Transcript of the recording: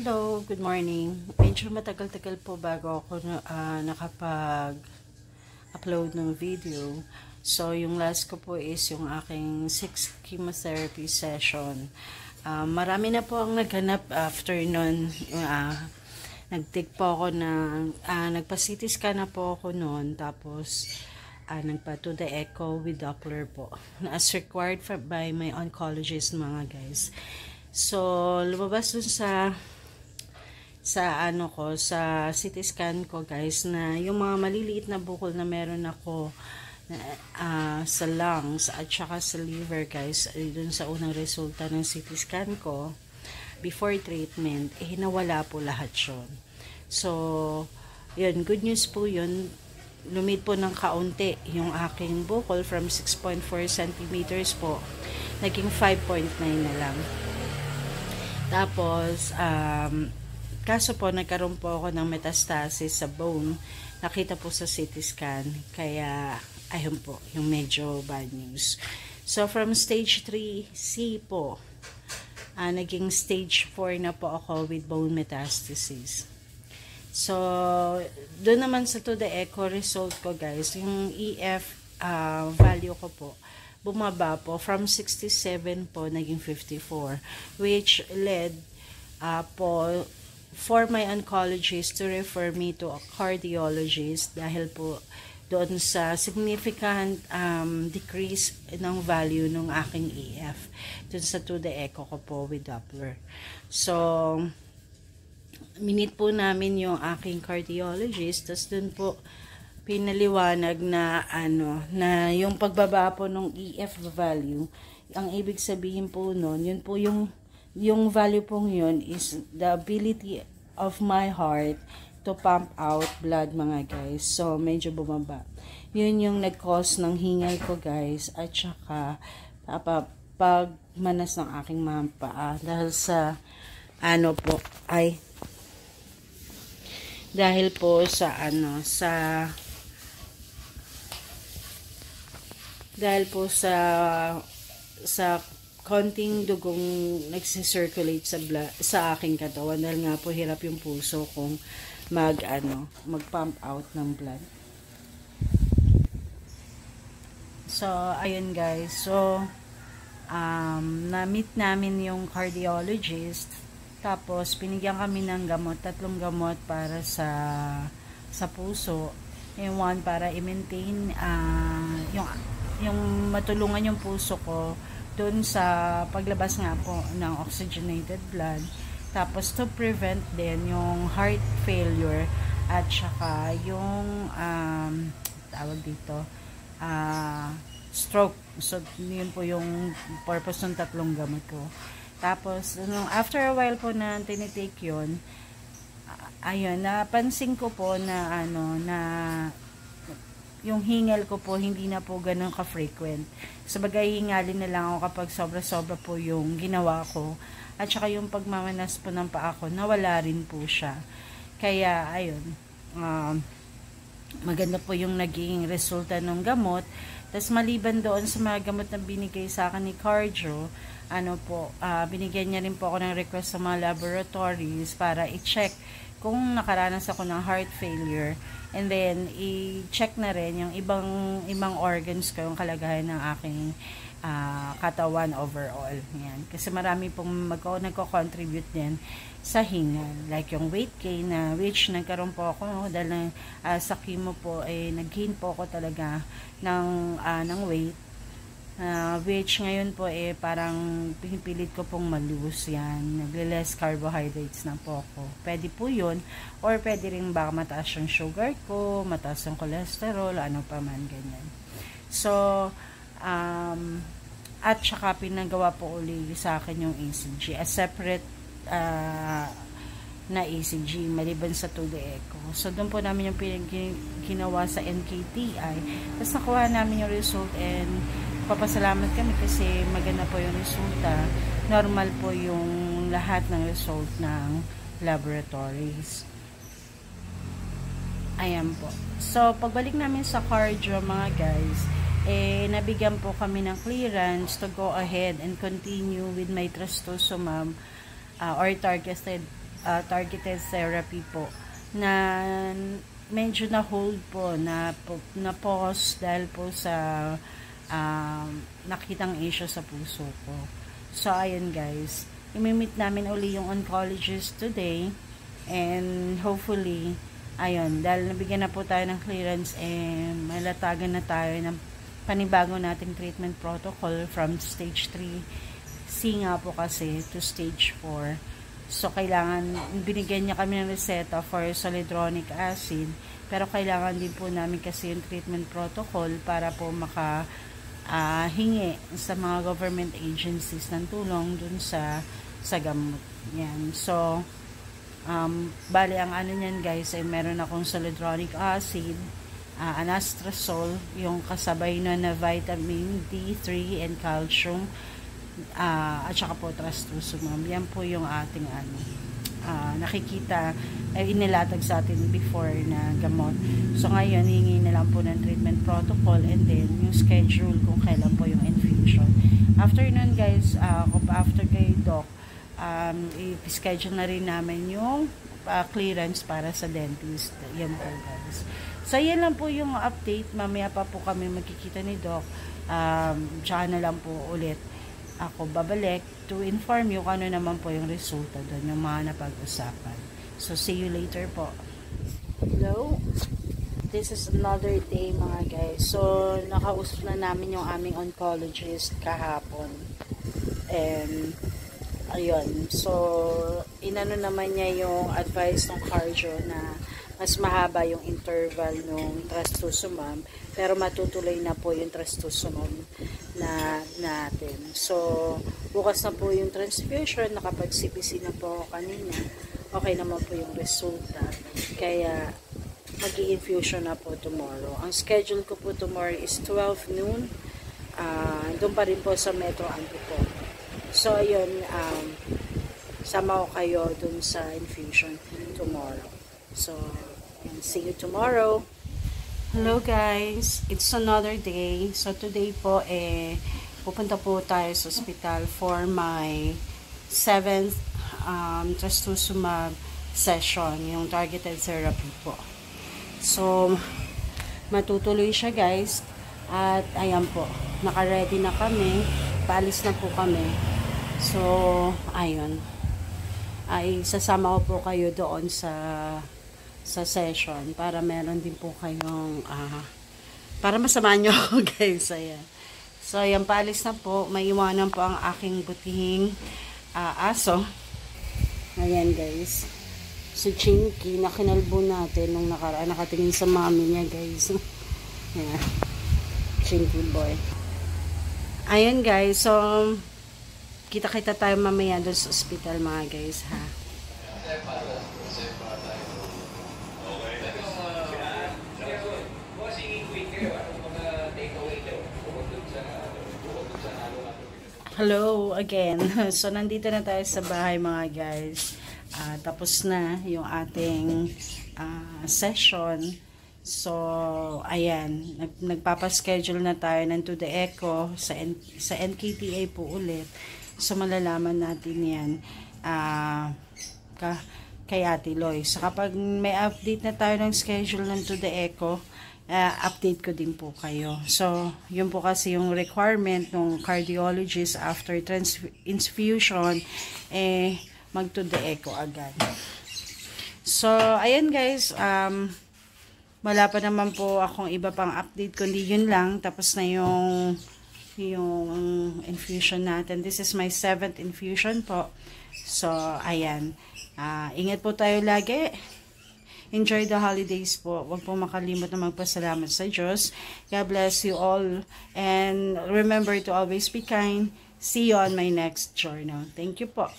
Hello, good morning. Medyo matagal-tagal po bago ako nakapag-upload ng video. So, yung last ko po is yung aking 6 chemotherapy session. Marami na po ang naghanap after nun. Nag-take po ako nagpa-CT scan na po ako nun. Tapos, nagpa-to the echo with Doppler po. As required by my oncologist mga guys. So, lumabas dun sa CT scan ko guys na yung mga maliliit na bukol na meron ako sa lungs at saka sa liver guys, dun sa unang resulta ng CT scan ko before treatment, nawala po lahat yun. So, yun, good news po yun. Lumit po ng kaunti yung aking bukol from 6.4 centimeters po, naging 5.9 na lang. Tapos, kaso po, nagkaroon po ako ng metastasis sa bone. Nakita po sa CT scan. Kaya, ayun po, yung medyo bad news. So, from stage 3C po, naging stage 4 na po ako with bone metastasis. So, doon naman sa to the echo result ko guys, yung EF value ko po, bumaba po from 67 po, naging 54. Which led po for my oncologist to refer me to a cardiologist dahil po doon sa significant decrease ng value ng aking EF doon sa to the echo ko po with Doppler. So, minute po namin yung aking cardiologist, tapos doon po pinaliwanag na na yung pagbaba po ng EF value, ang ibig sabihin po noon, yun po yung value pong yun is the ability of my heart to pump out blood mga guys. So, medyo bumaba. Yun yung nag-cause ng hingal ko guys. At saka, pagmanas ng aking mga paa. Dahil sa, dahil po sa konting dugong nagsisirculate sa aking katawan dahil nga po hirap yung puso kung mag-pump out ng blood. So, ayun guys. So, na-meet namin yung cardiologist. Tapos, binigyan kami ng gamot, 3 gamot para sa puso. Yung one para i-maintain, yung matulungan yung puso ko doon sa paglabas nga po ng oxygenated blood. Tapos to prevent din yung heart failure at saka yung tawag dito stroke. So yun po yung purpose ng 3 gamot ko. Tapos after a while po na tinitake yun, ayun, napansin ko po na na yung hingal ko po hindi na po ganun ka-frequent. Sabagay, hingalin na lang ako kapag sobra-sobra po yung ginawa ko. At saka yung pagmamanas po ng paa ko, nawala rin po siya. Kaya, ayun, maganda po yung naging resulta ng gamot. Tapos maliban doon sa mga gamot na binigay sa akin ni cardio, binigyan niya rin po ako ng request sa mga laboratories para i-check kung nakaranas ako ng heart failure. And then, i-check na rin yung ibang organs ko, yung kalagayan ng aking katawan overall. Yan. Kasi marami pong nagko-contribute din sa hingal. Like yung weight gain, which nagkaroon po ako dahil sa chemo po, nag-gain po ako talaga ng weight. Which ngayon po parang pinipilit ko pong malose yan. Nagle-less carbohydrates na po ako. Pwede po yun. Or pwede rin baka mataas yung sugar ko, mataas yung cholesterol, ano pa man, ganyan. So, at saka pinagawa po uli sa akin yung ECG. A separate na ECG, maliban sa to the echo. So, doon po namin yung ginawa sa NKTI. Tapos nakuha namin yung result and papasalamat kami kasi maganda po yung resulta. Normal po yung lahat ng result ng laboratories. Ayan po. So, pagbalik namin sa cardio mga guys, nabigyan po kami ng clearance to go ahead and continue with my trastuzumab or targeted targeted therapy po na medyo na hold po, na pause dahil po sa nakitang issue sa puso ko. So ayun guys, imimit namin uli yung oncologist today, and hopefully ayun, dahil nabigyan na po tayo ng clearance, malatagan na tayo ng panibago nating treatment protocol from stage 3C nga po kasi to stage 4. So, kailangan, binigyan niya kami ng reseta for zoledronic acid, pero kailangan din po namin kasi yung treatment protocol para po hingi sa mga government agencies ng tulong dun sa gamot. Yan. So, bali, ang ano niyan guys, ay meron akong zoledronic acid, anastrozole, yung kasabay na vitamin D3 and calcium, at saka po trastuzumab. Yan po yung ating nakikita, inilatag sa atin before na gamot. So ngayon, hingi na lang po ng treatment protocol, and then yung schedule kung kailan po yung infusion. After nun guys, after kay doc, i-schedule na rin namin yung clearance para sa dentist. Yan po guys. So yan lang po yung update. Mamaya pa po kami magkikita ni doc. Tsaka na lang po ulit ako babalik to inform you kung ano naman po yung resulta doon, yung mga napag-usapan. So, see you later po. Hello? This is another day mga guys. So, nakausap na namin yung aming oncologist kahapon. And, ayun. So, inano naman niya yung advice ng cardio na mas mahaba yung interval ng trastuzumab, pero matutuloy na po yung trastuzumab natin. So, bukas na po yung transfusion, nakapag-CPC na po ako kanina. Okay naman po yung resulta. Kaya, mag-i-infusion na po tomorrow. Ang schedule ko po tomorrow is 12 noon. Doon pa rin po sa Metro Antipolo. So, ayun, sama ko kayo dun sa infusion tomorrow. So, see you tomorrow. Hello guys, it's another day. So today po pupunta po tayo sa hospital for my 7th trastuzumab session, yung targeted therapy po. So matutuloy siya guys, at ayan po, naka-ready na kami, paalis na po kami. So ayun, ay sasama ko po kayo doon sa session para meron din po kayong para masamahan nyo ako guys. Ayan. So ayan, paalis na po, may iwanan po ang aking butihing aso. Ayan guys, si Chinky na kinalbo natin nung nakatingin sa mami niya guys. Ayan, Chinky boy. Ayan guys, so kita-kita tayo mamaya doon sa hospital mga guys ha. Hello again. So nandito na tayo sa bahay mga guys. Tapos na yung ating session. So ayan, nagpapaschedule na tayo ng to the echo sa NKTA po ulit. So malalaman natin yan kay Ate Loy. So kapag may update na tayo ng schedule ng to the echo, update ko din po kayo. So, yun po kasi yung requirement ng cardiologist after infusion, mag to the echo agad. So, ayan guys, wala pa naman po akong iba pang update, kundi yun lang. Tapos na yung infusion natin. This is my 7th infusion po. So, ayan. Ingat po tayo lagi. Enjoy the holidays po. Huwag po makalimot na magpasalamat sa Diyos. God bless you all. And remember to always be kind. See you on my next journal. Thank you po.